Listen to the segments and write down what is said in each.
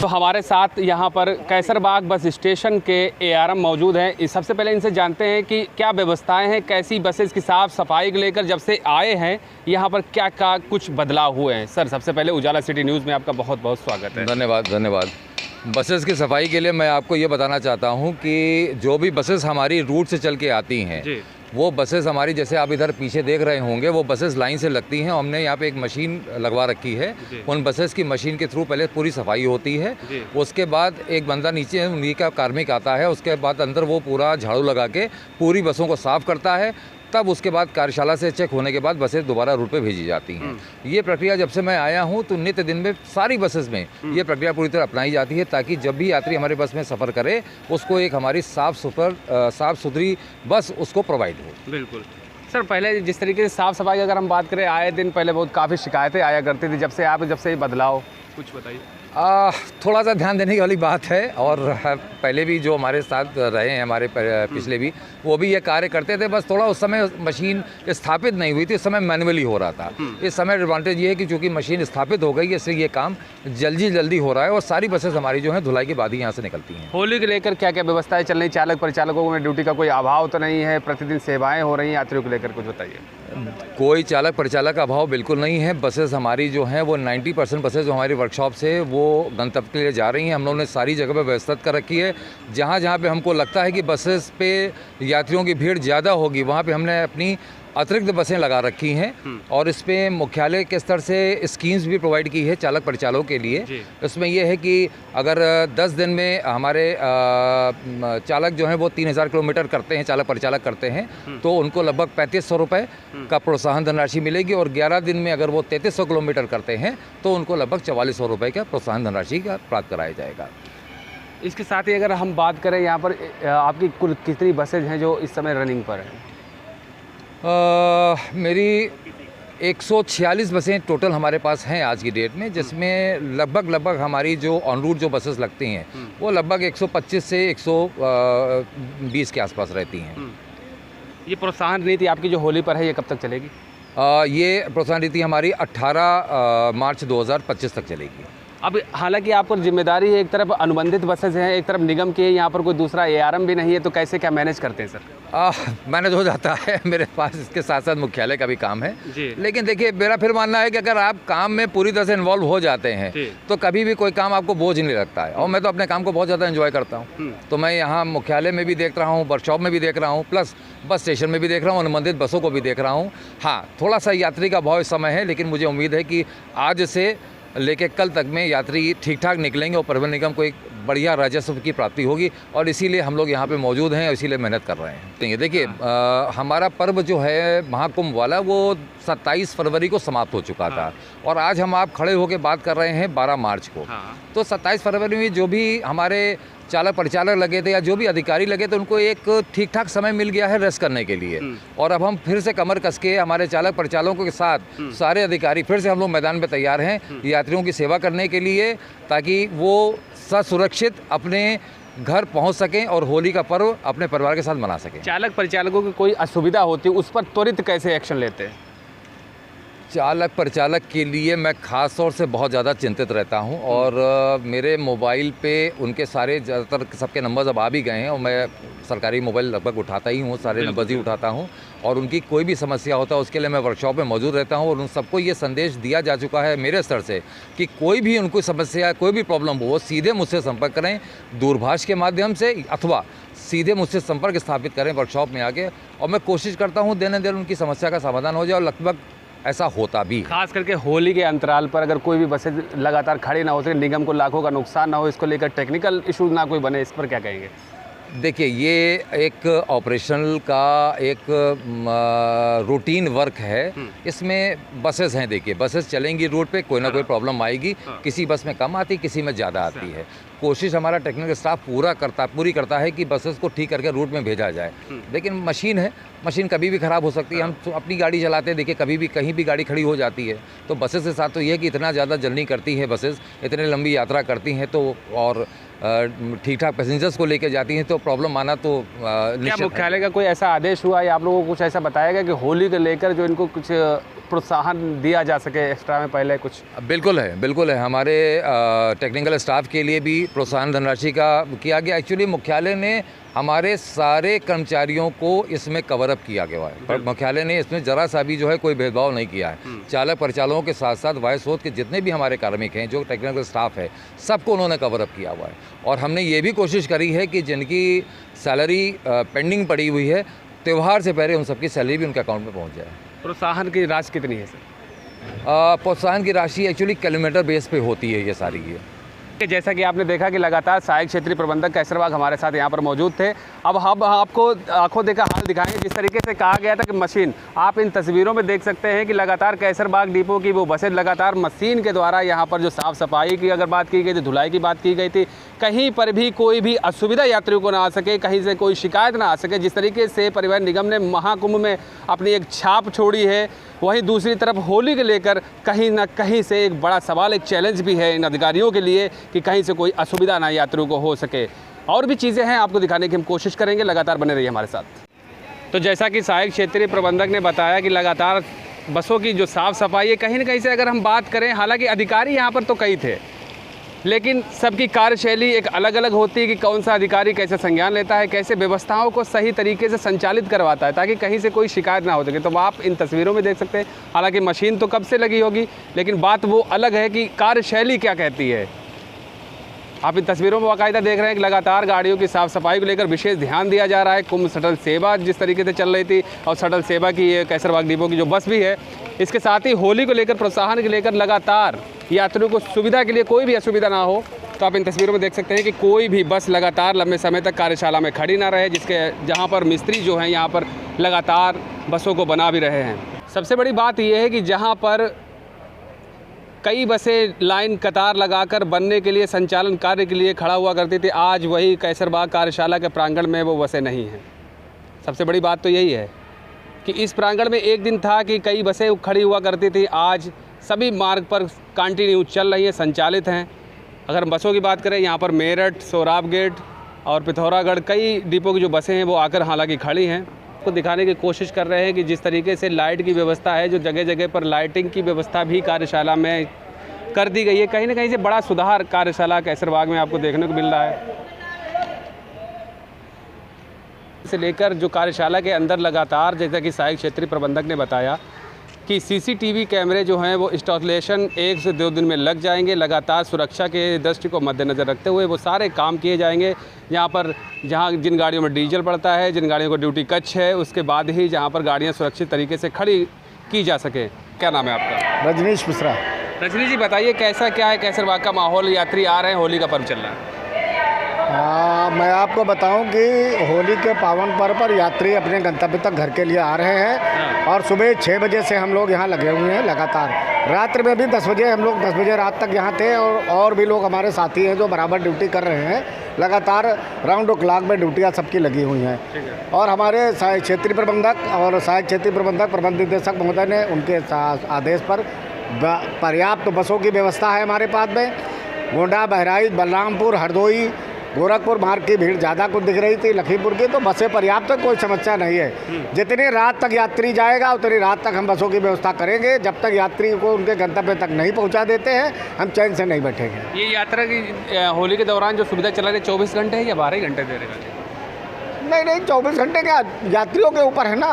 हमारे साथ यहाँ पर कैसरबाग बस स्टेशन के एआरएम मौजूद हैं। सबसे पहले इनसे जानते हैं कि क्या व्यवस्थाएं हैं, कैसी बसेस की साफ़ सफाई को लेकर जब से आए हैं यहाँ पर क्या क्या कुछ बदलाव हुए हैं। सर, सबसे पहले उजाला सिटी न्यूज़ में आपका बहुत बहुत स्वागत है। धन्यवाद। बसेस की सफाई के लिए मैं आपको ये बताना चाहता हूँ कि जो भी बसेस हमारी रूट से चल के आती हैं वो बसेस हमारी, जैसे आप इधर पीछे देख रहे होंगे, वो बसेस लाइन से लगती हैं। हमने यहाँ पे एक मशीन लगवा रखी है। उन बसेस की मशीन के थ्रू पहले पूरी सफाई होती है। उसके बाद एक बंदा नीचे उन्हीं का कार्मिक आता है। उसके बाद अंदर वो पूरा झाड़ू लगा के पूरी बसों को साफ़ करता है। तब उसके बाद कार्यशाला से चेक होने के बाद बसें दोबारा रूट पे भेजी जाती हैं। ये प्रक्रिया जब से मैं आया हूँ तो नित्य दिन में सारी बसेस में ये प्रक्रिया पूरी तरह अपनाई जाती है, ताकि जब भी यात्री हमारे बस में सफ़र करे उसको एक हमारी साफ़ सुथरी बस उसको प्रोवाइड हो। बिल्कुल सर, पहले जिस तरीके से साफ़ सफाई की अगर हम बात करें, आए दिन पहले बहुत काफ़ी शिकायतें आया करती थी। जब से ये बदलाव, कुछ बताइए। थोड़ा सा ध्यान देने वाली बात है। और पहले भी जो हमारे साथ रहे हैं, हमारे पिछले भी, वो भी ये कार्य करते थे। बस थोड़ा उस समय मशीन स्थापित नहीं हुई थी, उस समय मैनुअली हो रहा था। इस समय एडवांटेज ये है कि चूँकि मशीन स्थापित हो गई है, इसलिए ये काम जल्दी हो रहा है और सारी बसेस हमारी जो हैं धुलाई के बाद ही यहाँ से निकलती हैं। होली को लेकर क्या क्या व्यवस्थाएं चल रही? चालक परिचालकों में ड्यूटी का कोई अभाव तो नहीं है? प्रतिदिन सेवाएँ हो रही हैं यात्रियों को लेकर, कुछ बताइए। कोई चालक परिचालक का अभाव बिल्कुल नहीं है। बसेस हमारी जो हैं वो 90% बसेस जो हमारी वर्कशॉप से वो गंतव्य के लिए जा रही हैं। हम लोगों ने सारी जगह पे व्यवस्थित कर रखी है। जहाँ पे हमको लगता है कि बसेस पे यात्रियों की भीड़ ज़्यादा होगी, वहाँ पे हमने अपनी अतिरिक्त बसें लगा रखी हैं। और इस पर मुख्यालय के स्तर से स्कीम्स भी प्रोवाइड की है चालक परिचालकों के लिए। इसमें यह है कि अगर 10 दिन में हमारे चालक जो हैं वो 3000 किलोमीटर करते हैं, चालक परिचालक करते हैं, तो उनको लगभग 3500 रुपये का प्रोत्साहन धनराशि मिलेगी। और 11 दिन में अगर वो 3300 किलोमीटर करते हैं तो उनको लगभग 4400 रुपये का प्रोत्साहन धनराशि का प्राप्त कराया जाएगा। इसके साथ ही अगर हम बात करें, यहाँ पर आपकी कुल कितनी बसेज हैं जो इस समय रनिंग पर हैं? मेरी 146 बसें टोटल हमारे पास हैं आज की डेट में, जिसमें लगभग हमारी जो ऑन रूट जो बसेस लगती हैं वो लगभग 125 से 120 के आसपास रहती हैं। ये प्रोत्साहन नीति आपकी जो होली पर है, ये कब तक चलेगी? ये प्रोत्साहन नीति हमारी 18 मार्च 2025 तक चलेगी। अब हालांकि आप पर जिम्मेदारी है, एक तरफ अनुबंधित बसेज हैं, एक तरफ निगम की है, यहाँ पर कोई दूसरा एआरएम भी नहीं है, तो कैसे क्या मैनेज करते हैं सर? मैनेज हो जाता है। मेरे पास इसके साथ साथ मुख्यालय का भी काम है। लेकिन देखिए, मेरा फिर मानना है कि अगर आप काम में पूरी तरह से इन्वॉल्व हो जाते हैं तो कभी भी कोई काम आपको बोझ नहीं लगता है। और मैं तो अपने काम को बहुत ज़्यादा एंजॉय करता हूँ। तो मैं यहाँ मुख्यालय में भी देख रहा हूँ, वर्कशॉप में भी देख रहा हूँ, प्लस बस स्टेशन में भी देख रहा हूँ, अनुबंधित बसों को भी देख रहा हूँ। हाँ, थोड़ा सा यात्री का भाव इस समय है, लेकिन मुझे उम्मीद है कि आज से लेके कल तक में यात्री ठीक ठाक निकलेंगे और परिवहन निगम को एक बढ़िया राजस्व की प्राप्ति होगी। और इसीलिए हम लोग यहाँ पे मौजूद हैं और इसीलिए मेहनत कर रहे हैं। देखिए, हमारा पर्व जो है महाकुंभ वाला, वो 27 फरवरी को समाप्त हो चुका था। और आज हम आप खड़े होकर बात कर रहे हैं 12 मार्च को। तो 27 फरवरी में जो भी हमारे चालक परिचालक लगे थे या जो भी अधिकारी लगे थे, उनको एक ठीक ठाक समय मिल गया है रेस्ट करने के लिए। और अब हम फिर से कमर कस के हमारे चालक परिचालकों के साथ सारे अधिकारी फिर से हम लोग मैदान में तैयार हैं यात्रियों की सेवा करने के लिए, ताकि वो ससुरक्षित अपने घर पहुंच सकें और होली का पर्व अपने परिवार के साथ मना सकें। चालक परिचालकों की कोई असुविधा होती है, उस पर त्वरित कैसे एक्शन लेते हैं? चालक परिचालक के लिए मैं ख़ास तौर से बहुत ज़्यादा चिंतित रहता हूं। और मेरे मोबाइल पे उनके सारे ज़्यादातर सबके नंबर्स अब आ भी गए हैं और मैं सरकारी मोबाइल लगभग उठाता ही हूं, सारे नंबर्स ही उठाता हूं। और उनकी कोई भी समस्या होता है उसके लिए मैं वर्कशॉप में मौजूद रहता हूं। और उन सबको ये संदेश दिया जा चुका है मेरे स्तर से कि कोई भी उनको समस्या, कोई भी प्रॉब्लम हो, वो सीधे मुझसे संपर्क करें, दूरभाष के माध्यम से, अथवा सीधे मुझसे संपर्क स्थापित करें वर्कशॉप में आके। और मैं कोशिश करता हूँ दिन उनकी समस्या का समाधान हो जाए, और लगभग ऐसा होता भी। खास करके होली के अंतराल पर अगर कोई भी बसें लगातार खड़ी ना हो सके, निगम को लाखों का नुकसान ना हो, इसको लेकर टेक्निकल इशू ना कोई बने, इस पर क्या कहेंगे? देखिए, ये एक ऑपरेशनल का एक रूटीन वर्क है। इसमें बसेस हैं, देखिए बसेस चलेंगी रूट पे, कोई ना कोई प्रॉब्लम आएगी। किसी बस में कम आती, किसी में ज़्यादा आती है। कोशिश हमारा टेक्निकल स्टाफ पूरी करता है कि बसेस को ठीक करके रूट में भेजा जाए। लेकिन मशीन है, मशीन कभी भी ख़राब हो सकती है। हम तो अपनी गाड़ी चलाते हैं, देखिए कभी भी कहीं भी गाड़ी खड़ी हो जाती है। तो बसेस के साथ तो ये है कि इतना ज़्यादा जर्नी करती है बसेस, इतनी लंबी यात्रा करती हैं, तो और ठीक ठाक पैसेंजर्स को लेकर जाती हैं, तो प्रॉब्लम आना तो क्या मुख्यालय का कोई ऐसा आदेश हुआ या आप लोगों को कुछ ऐसा बताया गया कि होली को लेकर जो इनको कुछ प्रोत्साहन दिया जा सके एक्स्ट्रा में पहले कुछ? बिल्कुल है, बिल्कुल है। हमारे टेक्निकल स्टाफ के लिए भी प्रोत्साहन धनराशि का किया गया। एक्चुअली मुख्यालय ने हमारे सारे कर्मचारियों को इसमें कवर अप किया गया है, पर मुख्यालय ने इसमें ज़रा सा भी जो है कोई भेदभाव नहीं किया है। चालक परिचालकों के साथ साथ वायु स्रोत के जितने भी हमारे कार्मिक हैं, जो टेक्निकल स्टाफ है, सबको उन्होंने कवर अप किया हुआ है। और हमने ये भी कोशिश करी है कि जिनकी सैलरी पेंडिंग पड़ी हुई है, त्यौहार से पहले उन सबकी सैलरी भी उनके अकाउंट में पहुँच जाए। प्रोत्साहन की राशि कितनी है सर? प्रोत्साहन की राशि एक्चुअली किलोमीटर बेस पे होती है ये सारी। ये जैसा कि आपने देखा कि लगातार सहायक क्षेत्रीय प्रबंधक कैसरबाग हमारे साथ यहाँ पर मौजूद थे। अब हम आपको आंखों देखा हाल दिखाएंगे। जिस तरीके से कहा गया था कि मशीन, आप इन तस्वीरों में देख सकते हैं कि लगातार कैसरबाग डिपो की वो बसें लगातार मशीन के द्वारा यहाँ पर जो साफ़ सफाई की अगर बात की गई थी, धुलाई की बात की गई थी, कहीं पर भी कोई भी असुविधा यात्रियों को ना आ सके, कहीं से कोई शिकायत ना आ सके। जिस तरीके से परिवहन निगम ने महाकुंभ में अपनी एक छाप छोड़ी है, वहीं दूसरी तरफ होली के लेकर कहीं ना कहीं से एक बड़ा सवाल, एक चैलेंज भी है इन अधिकारियों के लिए कि कहीं से कोई असुविधा ना यात्रियों को हो सके। और भी चीज़ें हैं आपको दिखाने की हम कोशिश करेंगे, लगातार बने रहिए हमारे साथ। तो जैसा कि सहायक क्षेत्रीय प्रबंधक ने बताया कि लगातार बसों की जो साफ़ सफाई है, कहीं ना कहीं से अगर हम बात करें, हालांकि अधिकारी यहाँ पर तो कई थे, लेकिन सबकी कार्यशैली एक अलग अलग होती है कि कौन सा अधिकारी कैसे संज्ञान लेता है, कैसे व्यवस्थाओं को सही तरीके से संचालित करवाता है ताकि कहीं से कोई शिकायत ना हो सके। तो आप इन तस्वीरों में देख सकते हैं, हालांकि मशीन तो कब से लगी होगी, लेकिन बात वो अलग है कि कार्यशैली क्या कहती है। आप इन तस्वीरों में बाकायदा देख रहे हैं कि लगातार गाड़ियों की साफ़ सफाई को लेकर विशेष ध्यान दिया जा रहा है। कुंभ शटल सेवा जिस तरीके से चल रही थी, और शटल सेवा की ये कैसरबाग डिपो की जो बस भी है, इसके साथ ही होली को लेकर, प्रोत्साहन को लेकर लगातार यात्रियों को सुविधा के लिए कोई भी असुविधा ना हो। तो आप इन तस्वीरों में देख सकते हैं कि कोई भी बस लगातार लंबे समय तक कार्यशाला में खड़ी ना रहे, जहाँ पर मिस्त्री जो हैं यहाँ पर लगातार बसों को बना भी रहे हैं। सबसे बड़ी बात यह है कि जहाँ पर कई बसें लाइन कतार लगाकर बनने के लिए, संचालन कार्य के लिए खड़ा हुआ करती थी, आज वही कैसरबाग कार्यशाला के प्रांगण में वो बसें नहीं हैं। सबसे बड़ी बात तो यही है कि इस प्रांगण में एक दिन था कि कई बसें खड़ी हुआ करती थी, आज सभी मार्ग पर कंटिन्यू चल रही हैं, संचालित हैं। अगर हम बसों की बात करें, यहाँ पर मेरठ, सोराब गेट और पिथौरागढ़ कई डिपो की जो बसें हैं वो आकर हालांकि खड़ी हैं। को दिखाने की कोशिश कर रहे हैं कि जिस तरीके से लाइट की व्यवस्था है, जो जगह जगह पर लाइटिंग की व्यवस्था भी कार्यशाला में कर दी गई है, कहीं ना कहीं से बड़ा सुधार कार्यशाला कैसरबाग में आपको देखने को मिल रहा है। से लेकर जो कार्यशाला के अंदर लगातार, जैसा कि सहायक क्षेत्रीय प्रबंधक ने बताया कि सीसीटीवी कैमरे जो हैं वो इंस्टॉलेशन 1 से 2 दिन में लग जाएंगे। लगातार सुरक्षा के दृष्टि को मद्देनज़र रखते हुए वो सारे काम किए जाएंगे। जहाँ जिन गाड़ियों में डीजल पड़ता है, जिन गाड़ियों को ड्यूटी कच है, उसके बाद ही जहाँ पर गाड़ियाँ सुरक्षित तरीके से खड़ी की जा सके। क्या नाम है आपका? रजनीश मिश्रा। रजनीश जी, बताइए कैसा क्या है कैसरबाग का माहौल? यात्री आ रहे हैं, होली का पर्व चल रहा है। मैं आपको बताऊं कि होली के पावन पर्व पर यात्री अपने गंतव्य तक घर के लिए आ रहे हैं और सुबह 6 बजे से हम लोग यहाँ लगे हुए हैं लगातार। रात्रि में भी 10 बजे हम लोग 10 बजे रात तक यहाँ थे और भी लोग हमारे साथी हैं जो बराबर ड्यूटी कर रहे हैं। लगातार राउंड द क्लॉक में ड्यूटियाँ सबकी लगी हुई हैं। और हमारे सहायक क्षेत्रीय प्रबंधक और सहायक क्षेत्रीय प्रबंधक प्रबंध निदेशक महोदय ने उनके आदेश पर पर्याप्त बसों की व्यवस्था है हमारे पास में। गोंडा, बहराइच, बलरामपुर, हरदोई, गोरखपुर मार्ग की भीड़ ज़्यादा कुछ दिख रही थी, लखीमपुर की, तो बसें पर्याप्त, कोई समस्या नहीं है। जितनी रात तक यात्री जाएगा उतनी रात तक हम बसों की व्यवस्था करेंगे। जब तक यात्री को उनके गंतव्य तक नहीं पहुंचा देते हैं, हम चैन से नहीं बैठेंगे। ये यात्रा की होली के दौरान जो सुविधा चला रही है 24 घंटे है या 12 घंटे दे रहे? नहीं, 24 घंटे क्या, यात्रियों के ऊपर है ना,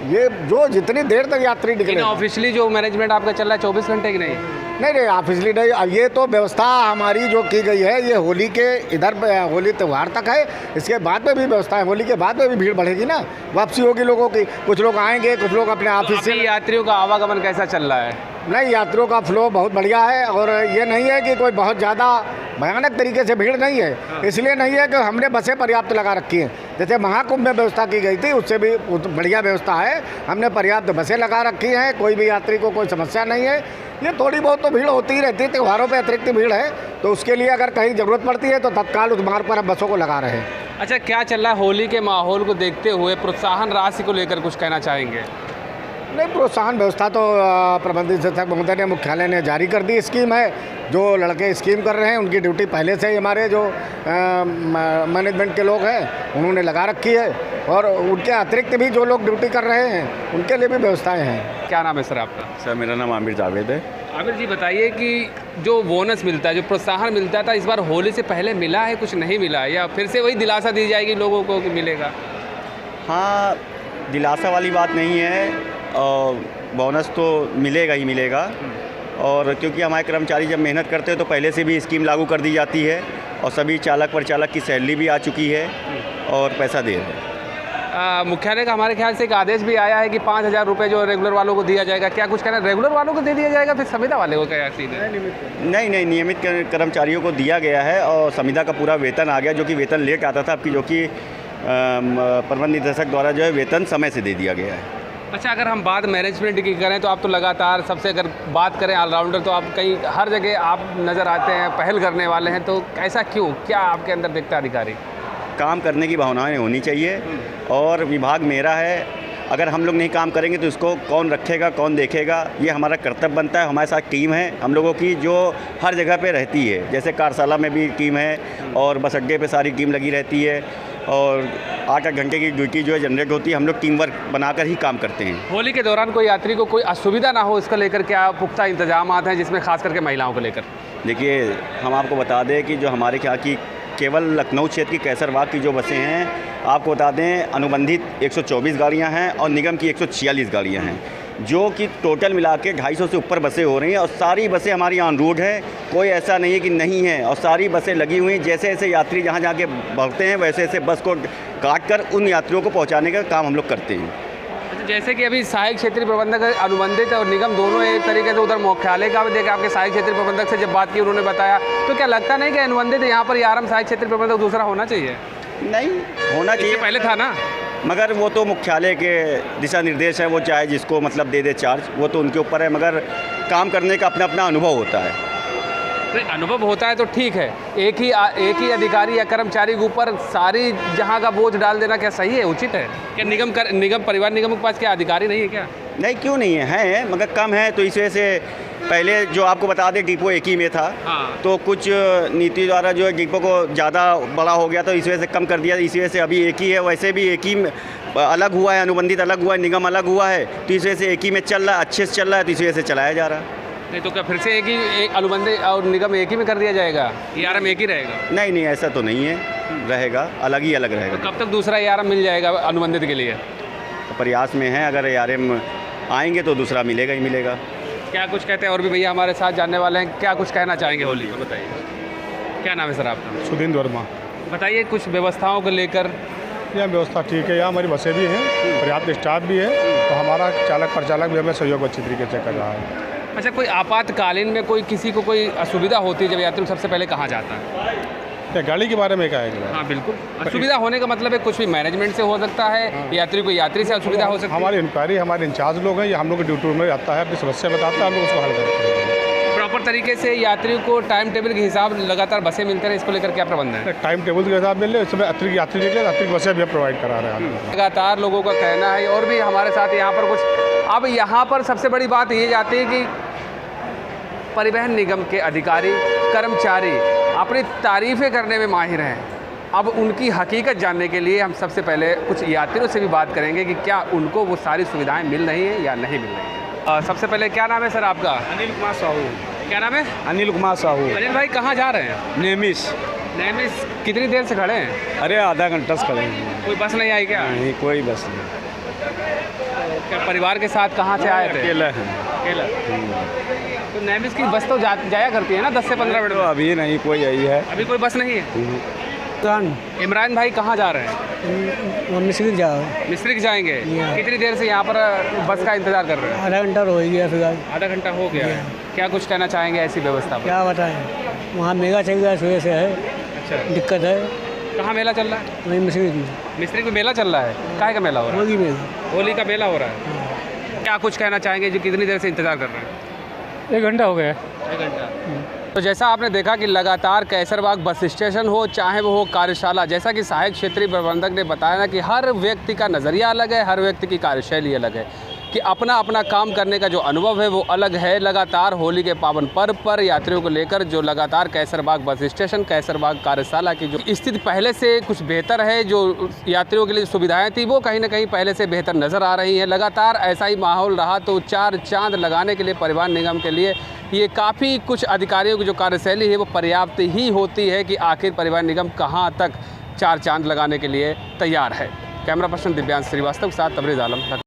ये जो जितनी देर तक यात्री निकले। ऑफिशियली जो मैनेजमेंट आपका चल रहा है 24 घंटे की नहीं? नहीं, ऑफिशियली नहीं। अब ये तो व्यवस्था हमारी जो की गई है, ये होली के इधर होली त्यौहार तक है। इसके बाद में भी व्यवस्था है, होली के बाद में भी भीड़ बढ़ेगी ना, वापसी होगी लोगों की। कुछ लोग आएंगे, कुछ लोग अपने ऑफिस से। यात्रियों का आवागमन कैसा चल रहा है? नहीं, यात्रियों का फ्लो बहुत बढ़िया है और ये नहीं है कि कोई बहुत ज़्यादा भयानक तरीके से भीड़ नहीं है। इसलिए नहीं है कि हमने बसें पर्याप्त लगा रखी हैं। जैसे महाकुंभ में व्यवस्था की गई थी, उससे भी बढ़िया व्यवस्था है। हमने पर्याप्त बसें लगा रखी हैं, कोई भी यात्री को कोई समस्या नहीं है। ये थोड़ी बहुत तो भीड़ होती ही रहती है, त्योहारों पे अतिरिक्त भीड़ है, तो उसके लिए अगर कहीं ज़रूरत पड़ती है तो तत्काल उस मार्ग पर हम बसों को लगा रहे हैं। अच्छा, क्या चल रहा है होली के माहौल को देखते हुए? प्रोत्साहन राशि को लेकर कुछ कहना चाहेंगे? नहीं, प्रोत्साहन व्यवस्था तो प्रबंध निदेशक महोदय ने, मुख्यालय ने जारी कर दी स्कीम है। जो लड़के स्कीम कर रहे हैं उनकी ड्यूटी पहले से ही हमारे जो मैनेजमेंट के लोग हैं उन्होंने लगा रखी है, और उनके अतिरिक्त भी जो लोग ड्यूटी कर रहे हैं उनके लिए भी व्यवस्थाएँ हैं। क्या नाम है सर आपका? सर मेरा नाम आमिर जावेद है। आमिर जी बताइए कि जो बोनस मिलता है, जो प्रोत्साहन मिलता था, इस बार होली से पहले मिला है, कुछ नहीं मिला है, या फिर से वही दिलासा दी जाएगी लोगों को कि मिलेगा? हाँ, दिलासा वाली बात नहीं है, बोनस तो मिलेगा ही मिलेगा। और क्योंकि हमारे कर्मचारी जब मेहनत करते हैं तो पहले से भी स्कीम लागू कर दी जाती है, और सभी चालक परिचालक की सैलरी भी आ चुकी है और पैसा दे रहे हैं। मुख्यालय का हमारे ख्याल से एक आदेश भी आया है कि 5,000 रुपये जो रेगुलर वालों को दिया जाएगा। क्या कुछ कहना है, रेगुलर वालों को दे दिया जाएगा, फिर संविदा वाले को क्या सीन है? नहीं, नियमित कर्मचारियों को दिया गया है, और संविदा का पूरा वेतन आ गया, जो कि वेतन लेट आता था, अब की जो कि प्रबंध निदेशक द्वारा जो है वेतन समय से दे दिया गया है। अच्छा, अगर हम बात मैनेजमेंट की करें तो आप तो लगातार सबसे, अगर बात करें ऑलराउंडर, तो आप कहीं हर जगह आप नज़र आते हैं, पहल करने वाले हैं, तो ऐसा क्यों, क्या आपके अंदर दिखता है? अधिकारी काम करने की भावनाएं होनी चाहिए, और विभाग मेरा है, अगर हम लोग नहीं काम करेंगे तो इसको कौन रखेगा, कौन देखेगा? ये हमारा कर्तव्य बनता है। हमारे साथ टीम है हम लोगों की जो हर जगह पे रहती है, जैसे कार्यशाला में भी टीम है, और बस अड्डे पे सारी टीम लगी रहती है, और 8-8 घंटे की ड्यूटी जो है जनरेट होती है। हम लोग टीम वर्क बनाकर ही काम करते हैं। होली के दौरान कोई यात्री को कोई असुविधा ना हो, इसको लेकर क्या पुख्ता इंतजाम हैं, जिसमें खास करके महिलाओं को लेकर? देखिए, हम आपको बता दें कि जो हमारे यहाँ की केवल लखनऊ क्षेत्र की कैसरबाग की जो बसें हैं, आपको बता दें अनुबंधित 124 गाड़ियां हैं और निगम की 146 गाड़ियां हैं, जो कि टोटल मिला के 250 से ऊपर बसें हो रही हैं, और सारी बसें हमारी ऑन रूट हैं। कोई ऐसा नहीं है कि नहीं है, और सारी बसें लगी हुई हैं। जैसे जैसे यात्री जहाँ जहाँ के बढ़ते हैं वैसे वैसे बस को काट कर उन यात्रियों को पहुँचाने का काम हम लोग करते हैं। जैसे कि अभी सहायक क्षेत्रीय प्रबंधक अनुबंधित और निगम दोनों एक तरीके से उधर मुख्यालय का भी देखा, आपके सहायक क्षेत्रीय प्रबंधक से जब बात की उन्होंने बताया, तो क्या लगता नहीं कि अनुबंधित यहाँ पर यारम सहायक क्षेत्रीय प्रबंधक दूसरा होना चाहिए? नहीं होना चाहिए, पहले था ना, मगर वो तो मुख्यालय के दिशा निर्देश है, वो चाहे जिसको मतलब दे दे चार्ज, वो तो उनके ऊपर है, मगर काम करने का अपना अपना अनुभव होता है। अनुभव होता है तो ठीक है, एक ही अधिकारी या कर्मचारी के ऊपर सारी जहां का बोझ डाल देना क्या सही है, उचित है? क्या निगम परिवार निगम के पास क्या अधिकारी नहीं है क्या? नहीं, क्यों नहीं है, मगर कम है, तो इस वजह से पहले जो आपको बता दें डिपो एक ही में था। हाँ। तो कुछ नीति द्वारा जो है डिपो को ज़्यादा बड़ा हो गया, तो इस वजह से कम कर दिया, इस वजह से अभी एक ही है। वैसे भी एक ही अलग हुआ है, अनुबंधित अलग हुआ है, निगम अलग हुआ है, तो इस वजह से एक ही में चल रहा है, अच्छे से चल रहा है, तो इस वजह से चलाया जा रहा है। नहीं तो क्या फिर से एक अनुबंधित और निगम एक ही में कर दिया जाएगा, यारम एक ही रहेगा? नहीं, ऐसा तो नहीं है, रहेगा अलग ही अलग रहेगा। तो कब तक दूसरा यारम मिल जाएगा अनुबंधित के लिए? तो प्रयास में है, अगर यारम आएंगे तो दूसरा मिलेगा ही मिलेगा। क्या कुछ कहते हैं और भी भैया हमारे साथ जानने वाले हैं, क्या कुछ कहना चाहेंगे होली को? बताइए, क्या नाम है सर आपका? सुधींद्र वर्मा। बताइए कुछ व्यवस्थाओं को लेकर। यहाँ व्यवस्था ठीक है, यहाँ हमारी बसें भी हैं, पर्याप्त स्टाफ भी है, तो हमारा चालक परिचालक भी हमें सहयोग अच्छी तरीके से कर रहा है। अच्छा, कोई आपातकालीन में कोई किसी को कोई असुविधा होती है जब यात्री सबसे पहले कहाँ जाता है? क्या गाड़ी के बारे में क्या है? हाँ बिल्कुल, असुविधा होने का मतलब है कुछ भी मैनेजमेंट से हो सकता है। हाँ। यात्री को यात्री से असुविधा हो सकती है। हमारी इंक्वायरी हमारे इंचार्ज लोग हैं, ये हम लोग के ड्यूटी में आता है, अपनी समस्या बताता है, हम लोग उसको हल करते हैं। प्रॉपर तरीके से यात्रियों को टाइम टेबल के हिसाब लगातार बसें मिलते हैं, इसको लेकर क्या प्रबंध है? टाइम टेबल के हिसाब मिल रहे, इसमें अतिरिक्त यात्री के लिए अतिरिक्त बसें भी प्रोवाइड करा रहे हैं। लगातार लोगों का कहना है, और भी हमारे साथ यहाँ पर कुछ। अब यहाँ पर सबसे बड़ी बात ये जाती है कि परिवहन निगम के अधिकारी कर्मचारी अपनी तारीफ़ें करने में माहिर हैं। अब उनकी हकीकत जानने के लिए हम सबसे पहले कुछ यात्रियों से भी बात करेंगे कि क्या उनको वो सारी सुविधाएं मिल रही हैं या नहीं मिल रही हैं। सबसे पहले क्या नाम है सर आपका? अनिल कुमार साहू। क्या नाम है? अनिल कुमार साहू। अनिल भाई कहाँ जा रहे हैं? नेमिस। कितनी देर से खड़े हैं? अरे आधा घंटा से खड़े हैं। कोई बस नहीं आई क्या? नहीं, कोई बस नहीं। क्या परिवार के साथ कहाँ से आए थे? अकेला है। अकेला। तो नेमिस की बस तो जाया करती है ना 10 से 15 मिनट? तो अभी नहीं कोई आई है, अभी कोई बस नहीं है। इमरान भाई कहाँ जा रहे हैं? मिस्री जाएंगे। कितनी देर से यहाँ पर बस का इंतजार कर रहे हैं? आधा घंटा हो गया फिलहाल। आधा घंटा हो गया है। क्या कुछ कहना चाहेंगे ऐसी व्यवस्था पर? क्या बताएं, वहाँ मेगा चल रहा है, सुबह से है। अच्छा, दिक्कत है। कहाँ मेला चल रहा है? वहीं मिस्री में मेला चल रहा है। काहे का मेला हो रहा है? होली का मेला हो रहा है। क्या कुछ कहना चाहेंगे जो कितनी देर से इंतजार कर रहे हैं? 1 घंटा हो गया। 1 घंटा। तो जैसा आपने देखा कि लगातार कैसरबाग बस स्टेशन हो चाहे वो हो कार्यशाला, जैसा कि सहायक क्षेत्रीय प्रबंधक ने बताया ना कि हर व्यक्ति का नज़रिया अलग है, हर व्यक्ति की कार्यशैली अलग है। कि अपना अपना काम करने का जो अनुभव है वो अलग है। लगातार होली के पावन पर्व पर यात्रियों को लेकर जो लगातार कैसरबाग बस स्टेशन, कैसरबाग कार्यशाला की जो स्थिति पहले से कुछ बेहतर है, जो यात्रियों के लिए सुविधाएं थी वो कहीं ना कहीं पहले से बेहतर नज़र आ रही हैं। लगातार ऐसा ही माहौल रहा तो 4 चांद लगाने के लिए परिवहन निगम के लिए ये काफ़ी कुछ अधिकारियों की जो कार्यशैली है वो पर्याप्त ही होती है कि आखिर परिवहन निगम कहाँ तक 4 चांद लगाने के लिए तैयार है। कैमरा पर्सन दिव्यांश श्रीवास्तव के साथ तबरेज़ आलम।